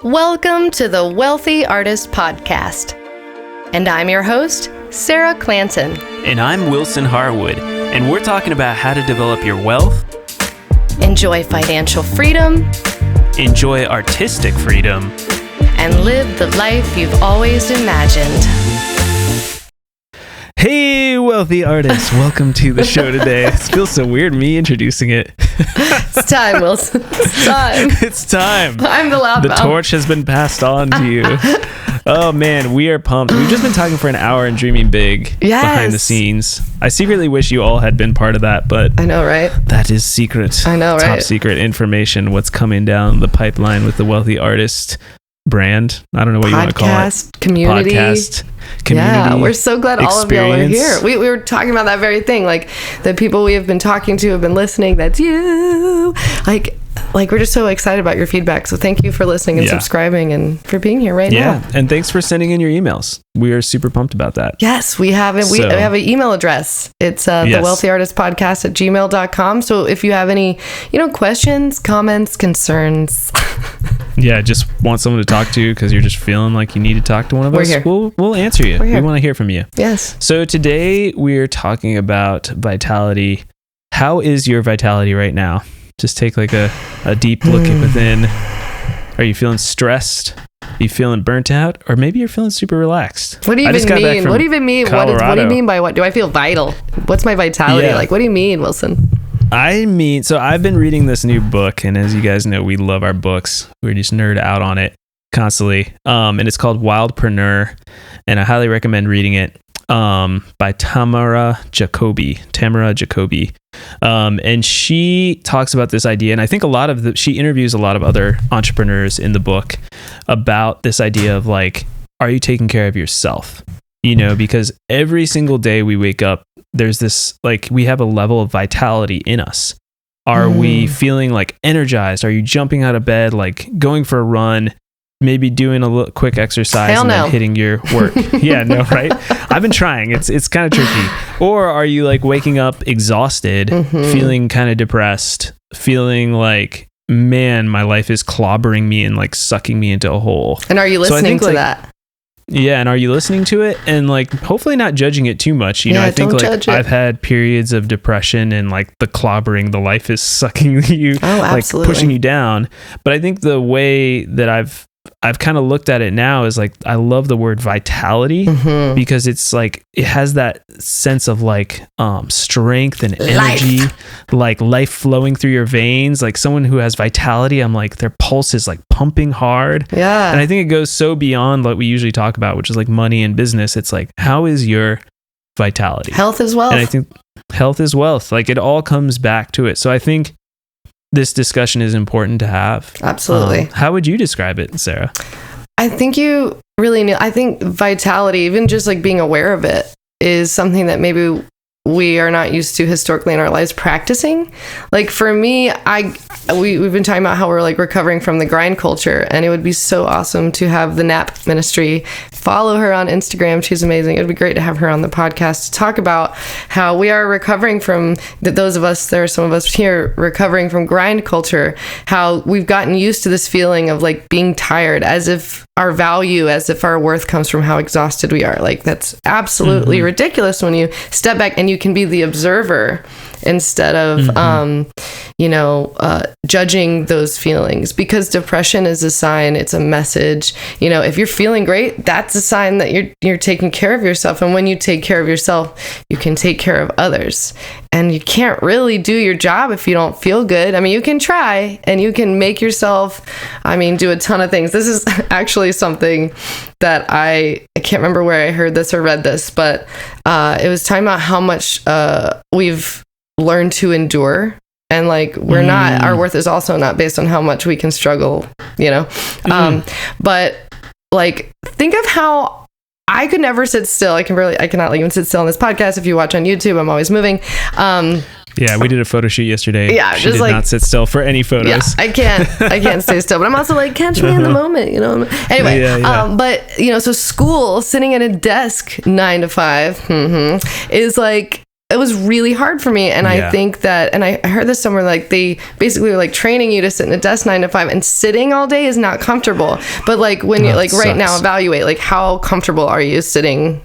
Welcome to the Wealthy Artist Podcast. And I'm your host, Sarah Clanton. And I'm Wilson Harwood. And we're talking about how to develop your wealth, enjoy financial freedom, enjoy artistic freedom, and live the life you've always imagined. Hey, wealthy artists. Welcome to the show today. It feels so weird, me introducing it. It's time, Wilson. It's time. It's time. I'm the loud The mouth. torch has been passed on to you. Oh, man, we are pumped. We've just been talking for an hour and dreaming big behind the scenes. I secretly wish you all had been part of that, but I know, right? That is secret. I know, right? Top secret information, what's coming down the pipeline with the Wealthy Artist brand. I don't know what you want to call it. Podcast, community. Yeah, we're so glad all of y'all are here. We were talking about that very thing. Like, the people we have been talking to have been listening. That's you. Like we're just so excited about your feedback. So thank you for listening and subscribing and for being here right now. Yeah, and thanks for sending in your emails. We are super pumped about that. Yes, we have it. We have an email address. It's thewealthyartistpodcast @gmail.com. So if you have any, questions, comments, concerns. Yeah, just want someone to talk to because you're just feeling like you need to talk to one of us. Here. We'll answer you. We want to hear from you. Yes. So today we're talking about vitality. How is your vitality right now? Just take like a deep look within. Are you feeling stressed? Are you feeling burnt out? Or maybe you're feeling super relaxed? What do you even mean? What do you even mean? What do you mean by what? Do I feel vital? What's my vitality? Yeah. Like, what do you mean, Wilson? So I've been reading this new book, and as you guys know, we love our books. We just nerd out on it constantly. And it's called Wildpreneur, and I highly recommend reading it. By Tamara Jacoby. And she talks about this idea, and I think she interviews a lot of other entrepreneurs in the book about this idea of like, are you taking care of yourself? Because every single day we wake up, there's this, like, we have a level of vitality in us. Are we feeling like energized? Are you jumping out of bed, like going for a run? Maybe doing a little quick exercise then hitting your work. Yeah, no, right? I've been trying. It's kind of tricky. Or are you like waking up exhausted, feeling kind of depressed, feeling like, man, my life is clobbering me and like sucking me into a hole. And are you listening to that? Yeah, and are you listening to it and like hopefully not judging it too much? I think like I've had periods of depression and like the clobbering, the life is sucking you, like pushing you down. But I think the way that I've kind of looked at it now is like, I love the word vitality because it's like, it has that sense of like strength and energy, like life flowing through your veins. Like someone who has vitality, I'm like, their pulse is like pumping hard. Yeah. And I think it goes so beyond what we usually talk about, which is like money and business. It's like, how is your vitality? Health is wealth. And I think health is wealth. Like it all comes back to it. So I think this discussion is important to have. Absolutely. How would you describe it, Sarah? I think you really knew. I think vitality, even just like being aware of it, is something that maybe we are not used to historically in our lives practicing. Like for me, we've been talking about how we're like recovering from the grind culture, and it would be so awesome to have the NAP ministry. Follow her on Instagram. She's amazing. It'd be great to have her on the podcast to talk about how we are recovering from there are some of us here recovering from grind culture, how we've gotten used to this feeling of like being tired, as if our value, as if our worth comes from how exhausted we are. Like that's absolutely ridiculous when you step back and you can be the observer instead of, judging those feelings, because depression is a sign. It's a message. If you're feeling great, that's a sign that you're taking care of yourself. And when you take care of yourself, you can take care of others. And you can't really do your job if you don't feel good. I mean, you can try and you can make yourself, do a ton of things. This is actually something that I can't remember where I heard this or read this, but it was talking about how much we've learned to endure. And like, our worth is also not based on how much we can struggle, but like, think of how I could never sit still. I cannot even sit still on this podcast. If you watch on YouTube, I'm always moving. Yeah, we did a photo shoot yesterday. Yeah, she did not sit still for any photos. Yeah, I can't stay still. But I'm also like, catch me in the moment, Anyway, but so school, sitting at a desk 9 to 5, is like it was really hard for me. And I think that, and I heard this somewhere, like they basically were like training you to sit in a desk 9 to 5, and sitting all day is not comfortable. But like when you're like right now, evaluate like how comfortable are you sitting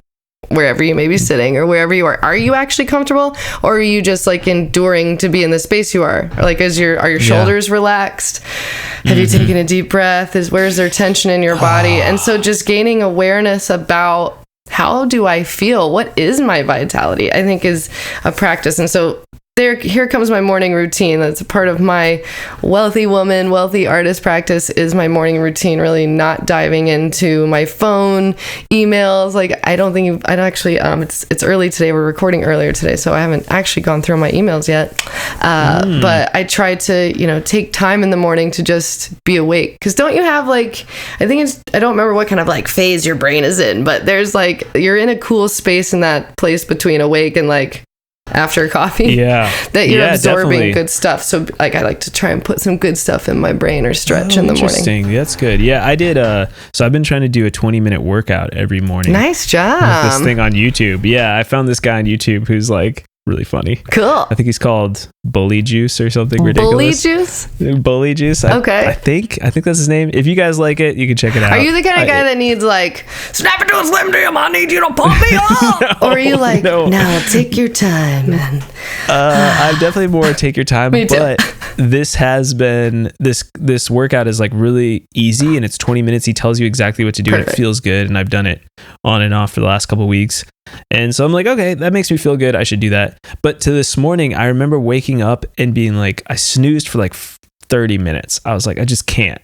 wherever you may be sitting or wherever you are you actually comfortable, or are you just like enduring to be in the space you are? Or like are your shoulders relaxed? Have you taken a deep breath? Where's there tension in your body? And so just gaining awareness about how do I feel? What is my vitality? I think is a practice. And so here comes my morning routine. That's a part of my wealthy woman, wealthy artist practice, is my morning routine, really not diving into my phone, emails. Like it's early today. We're recording earlier today, so I haven't actually gone through my emails yet. But I try to, take time in the morning to just be awake. Because don't you have I don't remember what kind of like phase your brain is in, but there's like, you're in a cool space in that place between awake and like after coffee, that you're absorbing definitely good stuff. So like I like to try and put some good stuff in my brain or stretch in the morning. Interesting. That's good. Yeah, I did so I've been trying to do a 20-minute workout every morning. Nice job. With this thing on YouTube. Yeah, I found this guy on YouTube who's like really funny. Cool. I think he's called Bully Juice or something ridiculous. Bully Juice. Okay. I think that's his name. If you guys like it, you can check it out. Are you the kind of guy that needs like, snap into a Slim Jim, I need you to pump me up? Or are you like, no, take your time? And I'm definitely more take your time. Me too. But this has been, this workout is like really easy, and it's 20 minutes. He tells you exactly what to do. Perfect. And it feels good. And I've done it on and off for the last couple of weeks. And so I'm like, okay, that makes me feel good. I should do that. But to this morning, I remember waking up and being like, I snoozed for like 30 minutes. I was like, I just can't.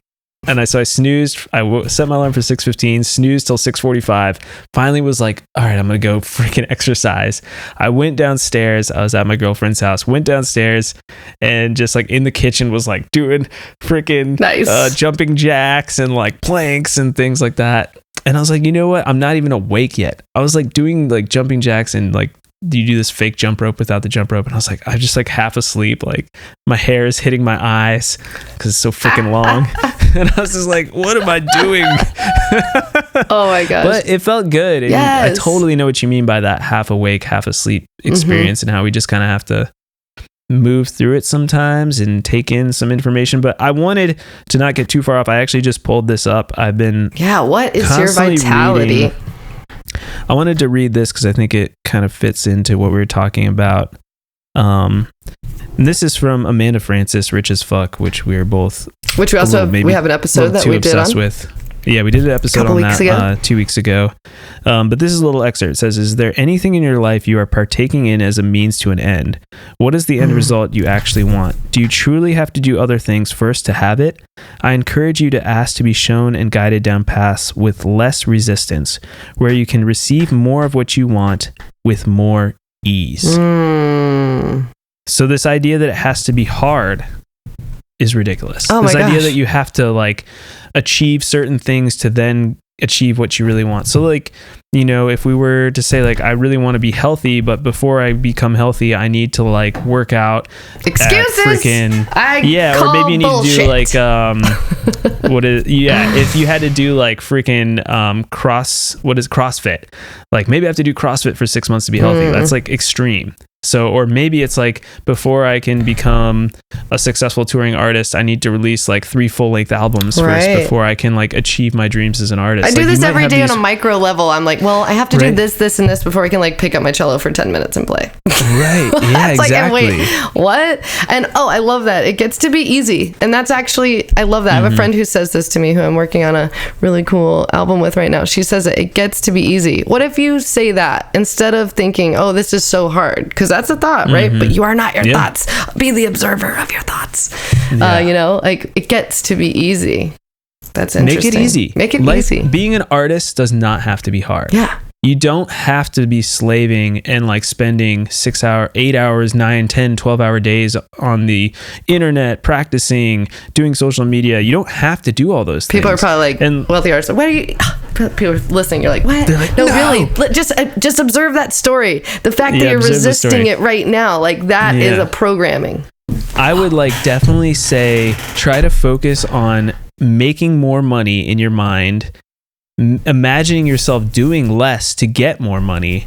And so I snoozed. I set my alarm for 6:15, snoozed till 6:45. Finally was like, all right, I'm going to go freaking exercise. I went downstairs. I was at my girlfriend's house, went downstairs, and just like in the kitchen was like doing freaking jumping jacks and like planks and things like that. And I was like, you know what? I'm not even awake yet. I was like doing like jumping jacks and like, you do this fake jump rope without the jump rope. And I was like, I'm just like half asleep. Like my hair is hitting my eyes because it's so freaking long. And I was just like, what am I doing? Oh my gosh. But it felt good. And I totally know what you mean by that half awake, half asleep experience, and how we just kind of have to move through it sometimes and take in some information. But I wanted to not get too far off. I actually just pulled this up. I've been what is your vitality reading. I wanted to read this because I think it kind of fits into what we were talking about. And this is from Amanda Francis, Rich as Fuck, which we have an episode that we did on with. Yeah, we did an episode on that 2 weeks ago. But this is a little excerpt. It says, is there anything in your life you are partaking in as a means to an end? What is the end result you actually want? Do you truly have to do other things first to have it? I encourage you to ask to be shown and guided down paths with less resistance, where you can receive more of what you want with more ease. So this idea that it has to be hard is ridiculous. Oh this my idea gosh. that you have to like achieve certain things to then achieve what you really want. So like, if we were to say like, I really want to be healthy, but before I become healthy, I need to like work out. Excuses. Or maybe you need bullshit. to do like, if you had to do like freaking CrossFit, like maybe I have to do CrossFit for 6 months to be healthy. That's like extreme. So, or maybe it's like, before I can become a successful touring artist, I need to release like 3 full-length albums first before I can like achieve my dreams as an artist. I do this every day on a micro level. I'm like, well, I have to do this, and this before I can like pick up my cello for 10 minutes and play. Right. Yeah, exactly. Like, wait, what? And I love that. It gets to be easy. And that's actually, I love that. I have a friend who says this to me, who I'm working on a really cool album with right now. She says that it gets to be easy. What if you say that instead of thinking, oh, this is so hard? Because that's a thought, right? But you are not your thoughts. Be the observer of your thoughts. Like it gets to be easy. That's interesting. Make it easy. Being an artist does not have to be hard. Yeah. You don't have to be slaving and like spending 8 hours, 9, 10, 12-hour days on the internet, practicing, doing social media. You don't have to do all those things. People are probably like, and wealthy artists, what are you... People are listening. You're like, what? They're like, no, really. Just observe that story. The fact that you're resisting it right now, like that is a programming. I would like definitely say, try to focus on making more money in your mind, imagining yourself doing less to get more money,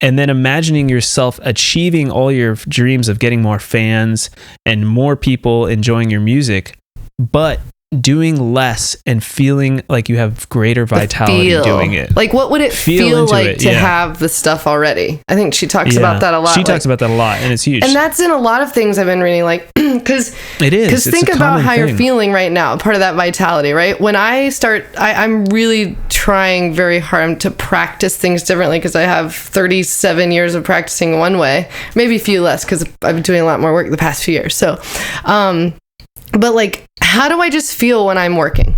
and then imagining yourself achieving all your dreams of getting more fans and more people enjoying your music, but doing less and feeling like you have greater vitality doing it. Like, what would it feel like to have the stuff already? I think she talks about that a lot. She talks about that a lot, and it's huge. And that's in a lot of things I've been reading, like, because it is. Because think about how you're feeling right now, part of that vitality, right? When I start, I'm really trying very hard to practice things differently, because I have 37 years of practicing one way, maybe a few less, because I've been doing a lot more work the past few years. So, but like, how do I just feel when I'm working?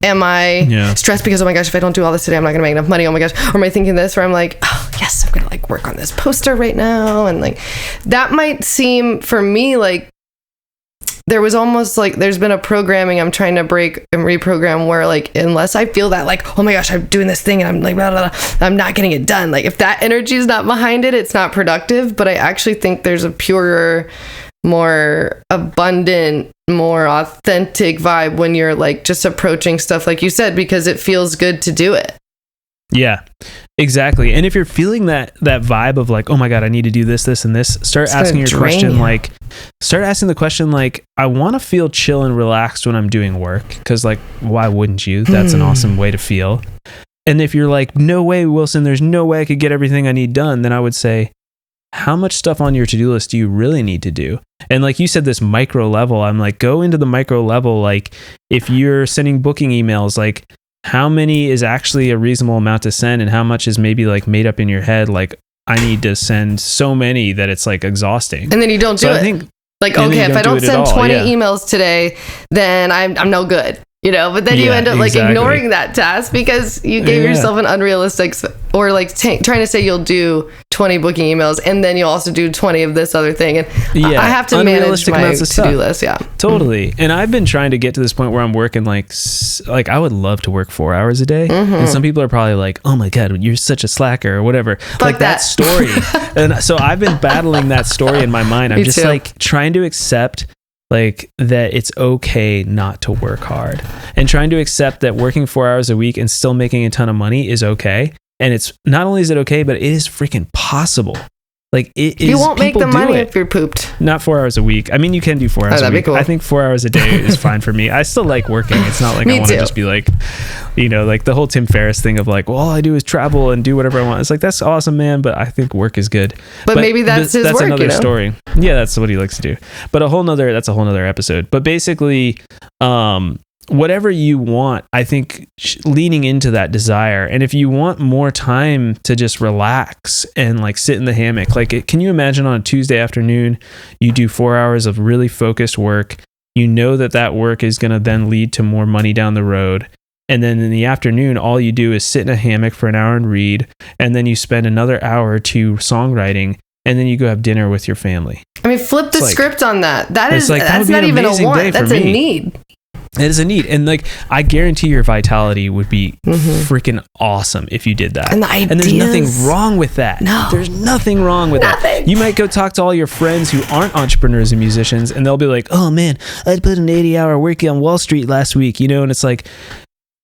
Am I stressed because, oh my gosh, if I don't do all this today, I'm not going to make enough money? Oh my gosh. Or am I thinking this? Or I'm like, oh yes, I'm going to like work on this poster right now. And like, that might seem for me like there was almost like there's been a programming I'm trying to break and reprogram where like, unless I feel that like, oh my gosh, I'm doing this thing and I'm like, blah, blah, blah, I'm not getting it done. Like, if that energy is not behind it, it's not productive. But I actually think there's a purer, more abundant, more authentic vibe when you're like just approaching stuff like you said, because it feels good to do it. Yeah, exactly. And if you're feeling that vibe of like, oh my God, I need to do this, this, and this, start asking the question like, I want to feel chill and relaxed when I'm doing work, because like, why wouldn't you? That's an awesome way to feel. And if you're like, no way, Wilson, there's no way I could get everything I need done, then I would say, how much stuff on your to-do list do you really need to do? And like you said, this micro level, I'm like, go into the micro level. Like, if you're sending booking emails, like, how many is actually a reasonable amount to send, and how much is maybe like made up in your head? Like, I need to send so many that it's like exhausting. And then you don't do it. I think, like, okay, if I don't send 20 emails today, then I'm no good. You know, but then you end up like ignoring that task because you gave yourself an unrealistic, or like trying to say you'll do 20 booking emails and then you'll also do 20 of this other thing. And I have to manage my to-do list. Yeah, totally. And I've been trying to get to this point where I'm working like I would love to work 4 hours a day. And some people are probably like, oh my God, you're such a slacker or whatever. Fuck like that story. And so I've been battling that story in my mind. I'm just like trying to accept like that it's okay not to work hard, and trying to accept that working 4 hours a week and still making a ton of money is okay. And it's not only is it okay, but it is freaking possible. Like, it is. You won't make the money if you're pooped. Not 4 hours a week. I mean, you can do 4 hours a week. Cool. I think 4 hours a day is fine for me. I still like working. It's not like I want to just be like, you know, like the whole Tim Ferriss thing of like, well, all I do is travel and do whatever I want. It's like, that's awesome, man. But I think work is good. But maybe that's his work. That's another story. Yeah, that's what he likes to do. But that's a whole nother episode. But basically, whatever you want, I think leaning into that desire. And if you want more time to just relax and like sit in the hammock, like can you imagine on a Tuesday afternoon, you do 4 hours of really focused work. You know that work is going to then lead to more money down the road. And then in the afternoon, all you do is sit in a hammock for an hour and read. And then you spend another hour or two songwriting. And then you go have dinner with your family. I mean, flip the script on that. That's not even a want. That's a need. It is a need. And like, I guarantee your vitality would be freaking awesome if you did that. And there's nothing wrong with that. No. There's nothing wrong with that. You might go talk to all your friends who aren't entrepreneurs and musicians, and they'll be like, oh man, I put an 80-hour work on Wall Street last week, you know? And it's like,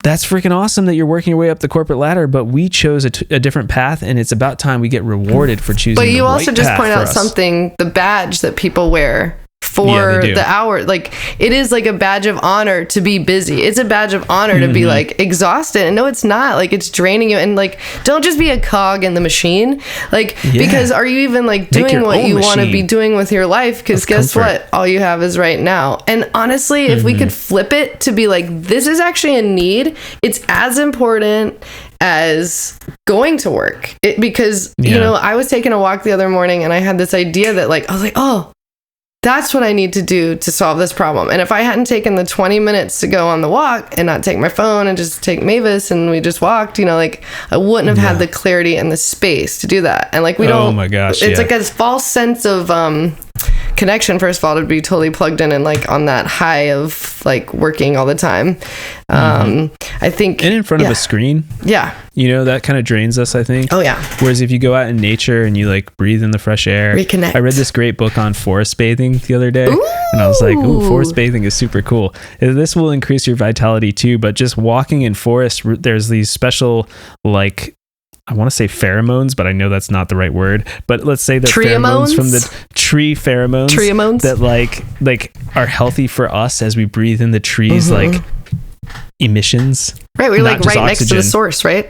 that's freaking awesome that you're working your way up the corporate ladder, but we chose a different path, and it's about time we get rewarded for choosing the right path. But you also just point out something, the badge that people wear for the hour, like it is like a badge of honor to be busy. It's a badge of honor to be like exhausted, and no, it's not. Like, it's draining you, and like, don't just be a cog in the machine, like because are you even like doing what you want to be doing with your life? Because guess what, all you have is right now. And honestly, if we could flip it to be like, this is actually a need, it's as important as going to work. Because you know, I was taking a walk the other morning, and I had this idea that like, I was like, oh, that's what I need to do to solve this problem. And if I hadn't taken the 20 minutes to go on the walk and not take my phone and just take Mavis and we just walked, you know, like I wouldn't have had the clarity and the space to do that. And like, we don't, oh my gosh, it's like a false sense of connection, first of all, to be totally plugged in and like on that high of like working all the time. I think, and in front of a screen, you know, that kind of drains us, I think. Oh yeah. Whereas if you go out in nature and you like breathe in the fresh air, reconnect. I read this great book on forest bathing the other day. And I was like, ooh, forest bathing is super cool. This will increase your vitality too, but just walking in forest, there's these special like I want to say pheromones, but I know that's not the right word. But let's say the pheromones from the tree pheromones that like are healthy for us as we breathe in the trees, like emissions. Right, we're like right next to the source, right?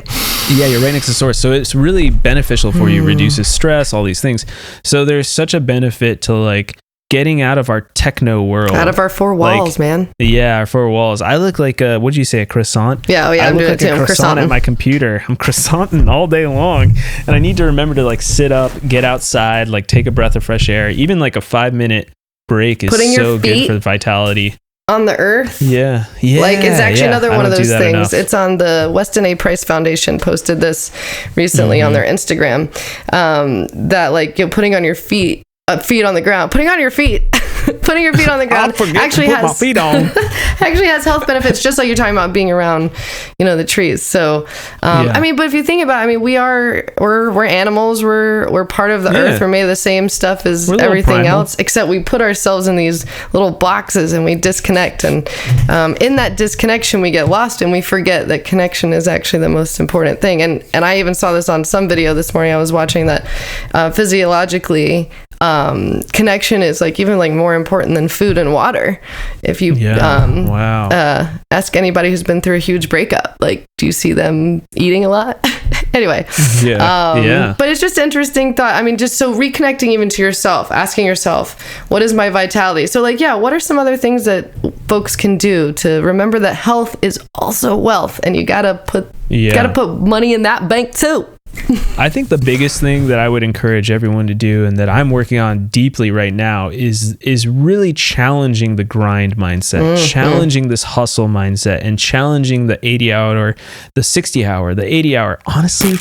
Yeah, you're right next to the source. So it's really beneficial for you, reduces stress, all these things. So there's such a benefit to like getting out of our techno world. Out of our four walls, man. Yeah, our four walls. I look like what'd you say, a croissant? Yeah, I look like a croissant at my computer. I'm croissanting all day long. And I need to remember to like sit up, get outside, like take a breath of fresh air. Even like a 5-minute break is so good for vitality. On the earth. Yeah. Like it's actually another one of those things. Enough. It's on the Weston A. Price Foundation posted this recently on their Instagram. That like putting on your feet on the ground, putting on your feet. Putting your feet on the ground actually has my feet on. Actually has health benefits, just like you're talking about being around, the trees. So, I mean, but if you think about it, I mean, we're animals. We're part of the earth. We're made of the same stuff as everything else, except we put ourselves in these little boxes and we disconnect. And in that disconnection, we get lost and we forget that connection is actually the most important thing. And I even saw this on some video this morning. I was watching that physiologically, connection is like even like more important than food and water. If you ask anybody who's been through a huge breakup, like, do you see them eating a lot? Anyway, but it's just interesting thought. I mean, just so reconnecting even to yourself, asking yourself, what is my vitality? So like, what are some other things that folks can do to remember that health is also wealth, and you gotta put money in that bank too. I think the biggest thing that I would encourage everyone to do, and that I'm working on deeply right now, is really challenging the grind mindset, challenging this hustle mindset, and challenging the 80-hour or the 60-hour, the 80-hour. Honestly,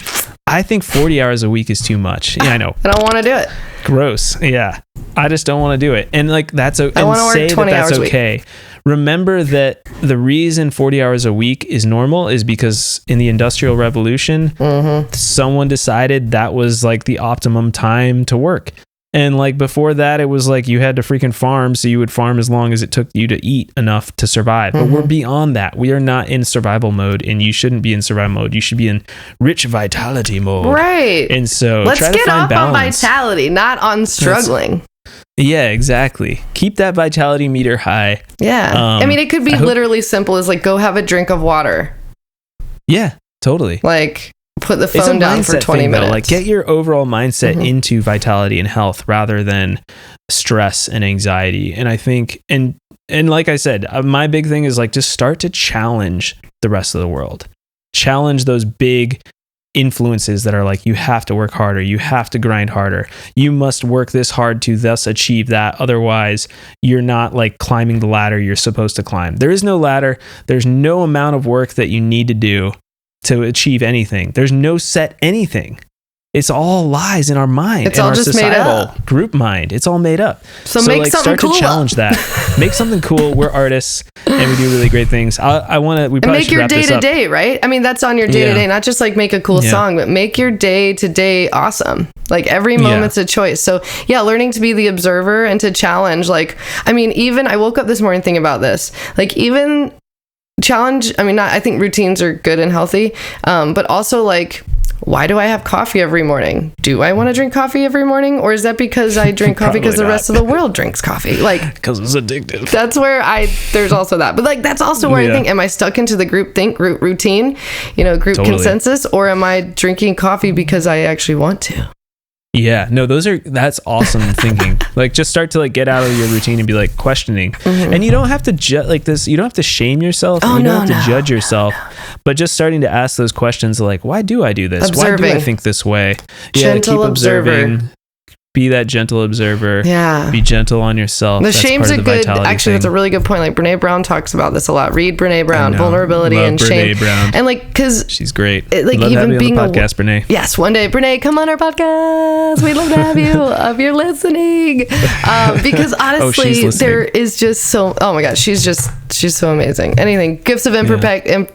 I think 40 hours a week is too much. Yeah, I know. I don't want to do it. Gross. Yeah. I just don't want to do it. And like, that's okay. And say that that's okay. Remember that the reason 40 hours a week is normal is because in the Industrial Revolution, someone decided that was like the optimum time to work. And like before that, it was like you had to freaking farm, so you would farm as long as it took you to eat enough to survive. But we're beyond that. We are not in survival mode, and you shouldn't be in survival mode. You should be in rich vitality mode. Right. And so let's try to get find off balance. on vitality, not on struggling. Yeah, exactly. Keep that vitality meter high. Yeah. I mean, it could be literally simple as like, go have a drink of water. Yeah, totally. Like, put the phone down for 20 minutes. Like, get your overall mindset into vitality and health rather than stress and anxiety. And I think, and like I said, my big thing is like, just start to challenge the rest of the world. Challenge those big influences that are like, you have to work harder, you have to grind harder, you must work this hard to thus achieve that, otherwise you're not like climbing the ladder you're supposed to climb. There is no ladder. There's no amount of work that you need to do to achieve anything. There's no set anything. It's all lies in our mind. It's all our just societal made up. Group mind. It's all made up. So make like, something start cool to challenge that. Make something cool. We're artists and we do really great things. I want to. We probably make your day to day, right? I mean, that's on your day to day. Not just like make a cool song, but make your day to day awesome. Like every moment's a choice. So learning to be the observer and to challenge. Like, I mean, even I woke up this morning thinking about this. Like even challenge. I mean, I think routines are good and healthy, but also like, why do I have coffee every morning? Do I want to drink coffee every morning? Or is that because I drink coffee because the rest of the world drinks coffee? Like, because it's addictive. That's where there's also that. But like, that's also where I think, am I stuck into the group routine, group consensus? Or am I drinking coffee because I actually want to? Yeah, no, that's awesome thinking. Like, just start to like get out of your routine and be like questioning. And you don't have to you don't have to shame yourself. You don't have to judge yourself, but just starting to ask those questions like, why do I do this? Observing. Why do I think this way? Gentle keep observing. observer. Be that gentle observer. Yeah. Be gentle on yourself. The shame's a good, actually, that's a really good point. Like Brene Brown talks about this a lot. Read Brene Brown, vulnerability and shame. Brene. And like, cause she's great. Like love even being on the podcast, Brene. Yes, one day, Brene, come on our podcast. We'd love to have you if you're listening. Because honestly, there is just oh my gosh, she's so amazing. Anything, gifts of imperfection,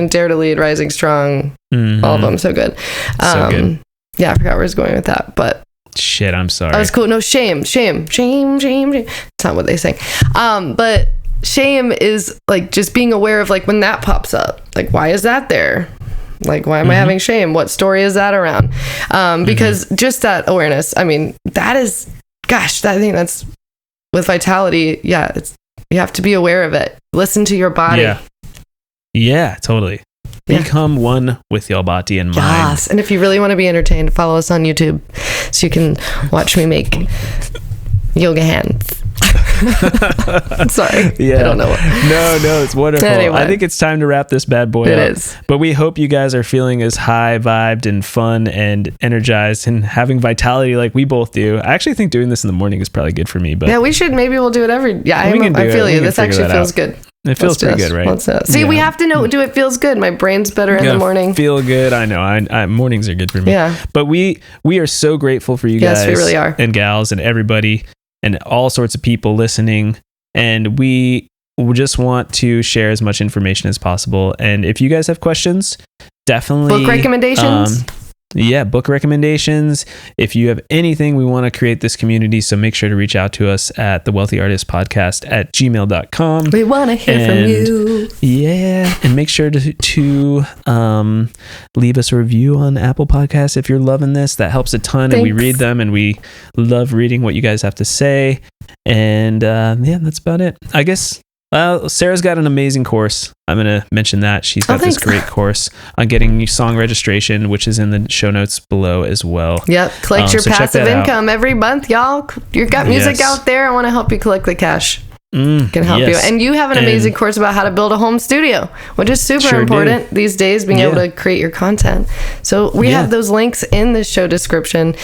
dare to lead, rising strong, all of them, so good. So good. Yeah, I forgot where I was going with that, but shit, I'm sorry. That was cool. No, shame. It's not what they say. But shame is like just being aware of like when that pops up. Like, why is that there? Like, why am I having shame? What story is that around? Because just that awareness, I mean, that is, gosh, I think that's with vitality. Yeah. You have to be aware of it. Listen to your body. Yeah, totally. Become one with your body and mind. Yes. And if you really want to be entertained, follow us on YouTube so you can watch me make yoga hands. Sorry. Yeah. I don't know. No, it's wonderful. Anyway. I think it's time to wrap this bad boy up. It is. But we hope you guys are feeling as high vibed and fun and energized and having vitality like we both do. I actually think doing this in the morning is probably good for me. But yeah, we should. Maybe we'll do it every. Yeah, I feel you. This actually feels good. It feels pretty good, right? See, we have to know. Do it feels good? My brain's better in the morning. Feel good. I know. I mornings are good for me. Yeah. But we are so grateful for you guys. Yes, we really are. And gals and everybody and all sorts of people listening. And we just want to share as much information as possible. And if you guys have questions, definitely book recommendations. Book recommendations. If you have anything, we want to create this community. So make sure to reach out to us at thewealthyartistpodcast@gmail.com. We want to hear from you. Yeah. And make sure to leave us a review on Apple Podcasts if you're loving this. That helps a ton. Thanks. And we read them and we love reading what you guys have to say. And that's about it. I guess Sarah's got an amazing course. I'm going to mention that. She's got this great course on getting song registration, which is in the show notes below as well. Yep. Collect your passive income every month, y'all. You've got music out there. I want to help you collect the cash. Can help you. And you have an amazing course about how to build a home studio, which is super important these days, being able to create your content. So we have those links in the show description.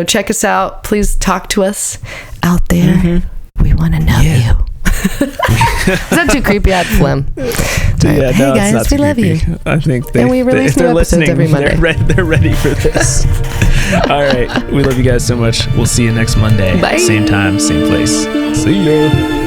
Check us out. Please talk to us out there. Mm-hmm. We want to know you. Is that too creepy? I'd phlegm. Hey guys, we love you. I think we release new episodes every Monday. They're ready for this. All right. We love you guys so much. We'll see you next Monday. Bye. Same time, same place. See ya.